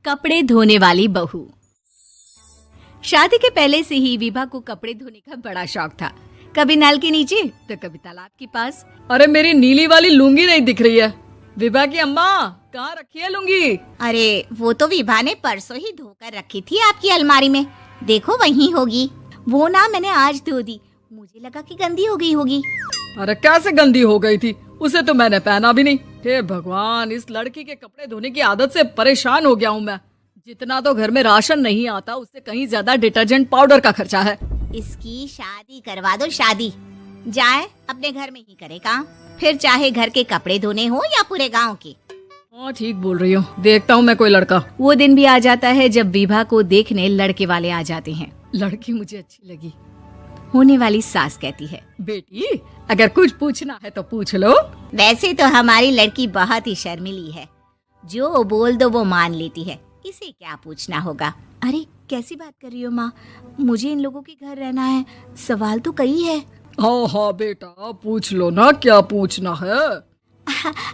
कपड़े धोने वाली बहू। शादी के पहले से ही विभा को कपड़े धोने का बड़ा शौक था। कभी नल के नीचे तो कभी तालाब के पास। अरे मेरी नीली वाली लुंगी नहीं दिख रही है। विभा की अम्मा, कहाँ रखी है लुंगी? अरे वो तो विभा ने परसों ही धोकर रखी थी आपकी अलमारी में, देखो वहीं होगी। वो ना मैंने आज धो दी, मुझे लगा कि गंदी हो गई होगी। अरे कैसे गंदी हो गई थी? उसे तो मैंने पहना भी नहीं। हे भगवान, इस लड़की के कपड़े धोने की आदत से परेशान हो गया हूँ मैं। जितना तो घर में राशन नहीं आता, उससे कहीं ज्यादा डिटर्जेंट पाउडर का खर्चा है। इसकी शादी करवा दो, शादी जाए अपने घर में ही करे काम, फिर चाहे घर के कपड़े धोने हो या पूरे गांव के। हाँ ठीक बोल रही हूँ, देखता हूँ मैं कोई लड़का। वो दिन भी आ जाता है जब विभा को देखने लड़के वाले आ जाते हैं। लड़की मुझे अच्छी लगी। होने वाली सास कहती है, बेटी अगर कुछ पूछना है तो पूछ लो। वैसे तो हमारी लड़की बहुत ही शर्मीली है, जो बोल दो वो मान लेती है, इसे क्या पूछना होगा। अरे कैसी बात कर रही हो माँ, मुझे इन लोगों के घर रहना है, सवाल तो कई है। हाँ हाँ बेटा, पूछ लो ना, क्या पूछना है।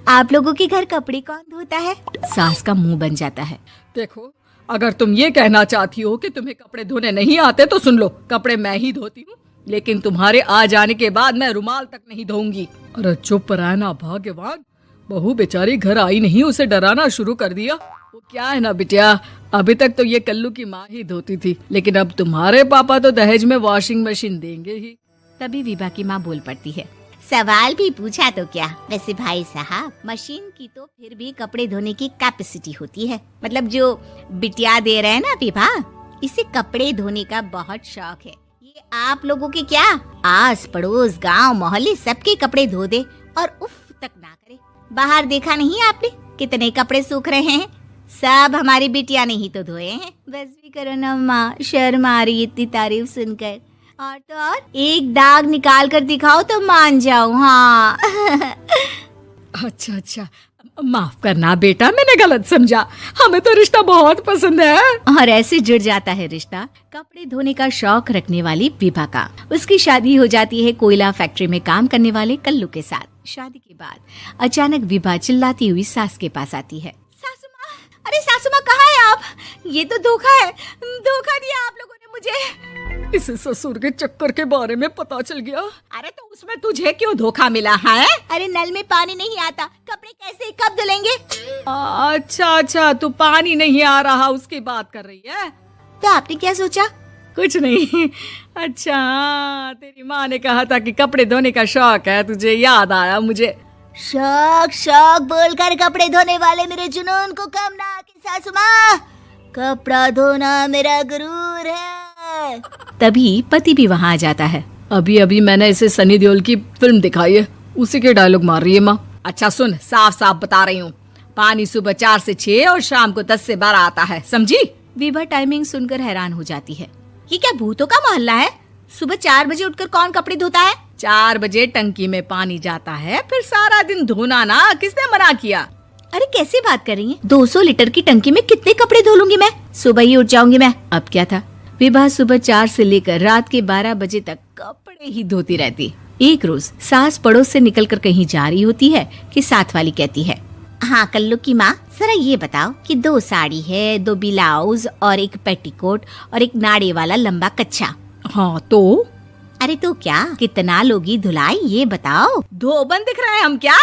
आप लोगों के घर कपड़े कौन धोता है? सास का मुंह बन जाता है। देखो, अगर तुम ये कहना चाहती हो कि तुम्हें कपड़े धोने नहीं आते तो सुन लो, कपड़े मैं ही धोती हूँ, लेकिन तुम्हारे आ जाने के बाद मैं रुमाल तक नहीं धोऊंगी। अरे चुप रहना भाग्यवान, बहू बेचारी घर आई नहीं, उसे डराना शुरू कर दिया। वो क्या है ना बिटिया, अभी तक तो ये कल्लू की माँ ही धोती थी, लेकिन अब तुम्हारे पापा तो दहेज में वॉशिंग मशीन देंगे ही। तभी विभा की माँ बोल पड़ती है, सवाल भी पूछा तो क्या। वैसे भाई साहब, मशीन की तो फिर भी कपड़े धोने की कैपेसिटी होती है। मतलब जो बिटिया दे रहे हैं ना विभा, इसे कपड़े धोने का बहुत शौक है। ये आप लोगों के क्या, आस पड़ोस गांव मोहल्ले सबके कपड़े धो दे और उफ तक ना करे। बाहर देखा नहीं आपने कितने कपड़े सूख रहे हैं? सब हमारी बिटिया ने ही तो धोए हैं। बस भी करो ना माँ, शर्म आ रही इतनी तारीफ सुनकर। और तो और एक दाग निकाल कर दिखाओ तो मान जाऊं। हाँ अच्छा, माफ करना बेटा, मैंने गलत समझा। हमें तो रिश्ता बहुत पसंद है। और ऐसे जुड़ जाता है रिश्ता कपड़े धोने का शौक रखने वाली विभा का। उसकी शादी हो जाती है कोयला फैक्ट्री में काम करने वाले कल्लू के साथ। शादी के बाद अचानक विभा चिल्लाती हुई सास के पास आती है। सासू माँ, अरे सासू माँ कहाँ है आप? ये तो धोखा है, धोखा दिया आप लोगों ने मुझे। इसे ससुर के चक्कर के बारे में पता चल गया। अरे तो उसमें तुझे क्यों धोखा मिला है? अरे नल में पानी नहीं आता, कपड़े कैसे कब धुलेंगे? अच्छा, तू पानी नहीं आ रहा उसकी बात कर रही है। तो आपने क्या सोचा? कुछ नहीं। अच्छा, तेरी माँ ने कहा था कि कपड़े धोने का शौक है तुझे, याद आया मुझे। शौक बोलकर कपड़े धोने वाले मेरे जुनून को कम ना आके सासू माँ, कपड़ा धोना मेरा गुरूर है। तभी पति भी वहाँ आ जाता है। अभी मैंने इसे सनी देओल की फिल्म दिखाई है, उसी के डायलॉग मार रही है माँ। अच्छा सुन, साफ साफ बता रही हूँ, पानी सुबह 4 से 6 और शाम को 10 से 12 आता है, समझी? विभा टाइमिंग सुनकर हैरान हो जाती है। ये क्या भूतों का मोहल्ला है? सुबह 4 बजे उठकर कौन कपड़े धोता है? 4 बजे टंकी में पानी जाता है, फिर सारा दिन धोना ना, किसने मना किया? अरे कैसी बात कर रही हैं? 200 लीटर की टंकी में कितने कपड़े धो लूंगी मैं? सुबह ही उठ जाऊंगी मैं। अब क्या था, विभा सुबह 4 से लेकर रात के 12 बजे तक कपड़े ही धोती रहती। एक रोज सास पड़ोस से निकलकर कहीं जा रही होती है कि साथ वाली कहती है, हाँ कल्लू की माँ, जरा ये बताओ कि 2 साड़ी है, 2 ब्लाउज और एक पेटीकोट और एक नाड़े वाला लंबा कच्छा। हाँ तो? अरे तो क्या, कितना लोगी धुलाई ये बताओ। धोबन दिख रहे हैं हम क्या?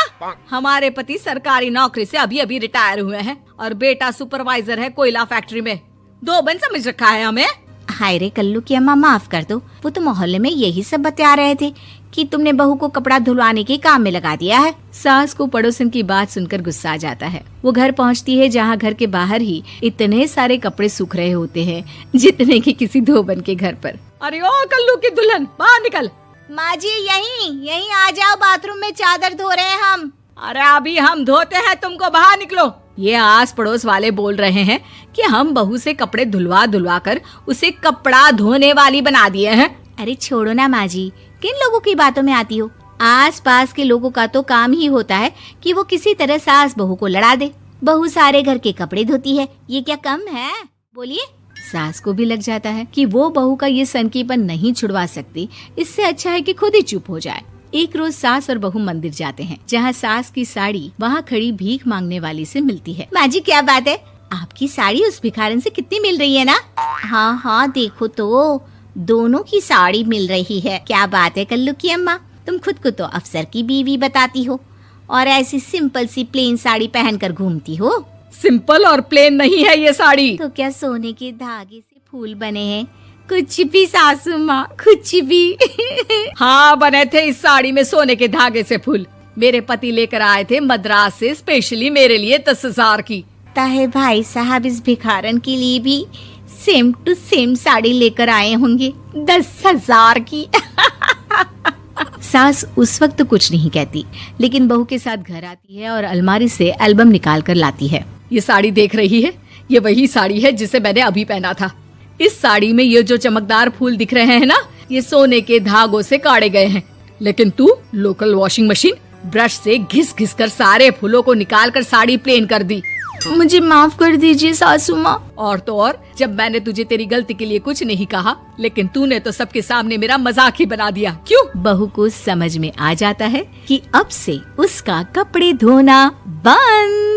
हमारे पति सरकारी नौकरी से अभी रिटायर हुए हैं और बेटा सुपरवाइजर है कोयला फैक्ट्री में। धोबन समझ रखा है हमें? हाय रे कल्लू की अम्मा, माफ कर दो, वो तो मोहल्ले में यही सब बता रहे थे कि तुमने बहू को कपड़ा धुलवाने के काम में लगा दिया है। सास को पड़ोसन की बात सुनकर गुस्सा आ जाता है। वो घर पहुंचती है जहां घर के बाहर ही इतने सारे कपड़े सूख रहे होते हैं जितने कि किसी धोबन के घर पर। अरे ओ कल्लू की दुल्हन, बाहर निकल। माँ जी यहीं आ जाओ, बाथरूम में चादर धो रहे हैं हम। अरे अभी हम धोते हैं, तुमको बाहर निकलो। ये आस पड़ोस वाले बोल रहे हैं कि हम बहू से कपड़े धुलवा कर उसे कपड़ा धोने वाली बना दिए हैं। अरे छोड़ो ना माँ जी, किन लोगों की बातों में आती हो? आस पास के लोगों का तो काम ही होता है कि वो किसी तरह सास बहू को लड़ा दे। बहू सारे घर के कपड़े धोती है, ये क्या कम है? बोलिए। सास को भी लग जाता है कि वो बहू का ये सनकीपन नहीं छुड़वा सकती, इससे अच्छा है कि खुद ही चुप हो जाए। एक रोज सास और बहू मंदिर जाते हैं, जहाँ सास की साड़ी वहाँ खड़ी भीख मांगने वाली से मिलती है। माँ जी क्या बात है, आपकी साड़ी उस भिखारन से कितनी मिल रही है ना? हाँ हाँ देखो तो दोनों की साड़ी मिल रही है। क्या बात है कल्लू की अम्मा, तुम खुद को तो अफसर की बीवी बताती हो और ऐसी सिंपल सी प्लेन साड़ी पहनकर घूमती हो। सिंपल और प्लेन नहीं है ये साड़ी। तो क्या सोने के धागे से फूल बने हैं? कुछ भी सासू माँ, कुछ भी। हाँ बने थे इस साड़ी में सोने के धागे से फूल। मेरे पति लेकर आए थे मद्रास से स्पेशली मेरे लिए 10,000 की। ताहे भाई साहब इस भिखारन के लिए भी सेम टू सेम साड़ी लेकर आए होंगे 10,000 की। सास उस वक्त कुछ नहीं कहती, लेकिन बहू के साथ घर आती है और अलमारी से एल्बम निकाल कर लाती है। ये साड़ी देख रही है, ये वही साड़ी है जिसे मैंने अभी पहना था। इस साड़ी में ये जो चमकदार फूल दिख रहे हैं ना, ये सोने के धागों से काटे गए हैं। लेकिन तू लोकल वॉशिंग मशीन ब्रश से घिस घिस कर सारे फूलों को निकाल कर साड़ी प्लेन कर दी। मुझे माफ कर दीजिए सासू माँ। और तो और, जब मैंने तुझे तेरी गलती के लिए कुछ नहीं कहा, लेकिन तूने तो सबके सामने मेरा मजाक ही बना दिया। क्यों? बहू को समझ में आ जाता है कि अब से उसका कपड़े धोना बंद।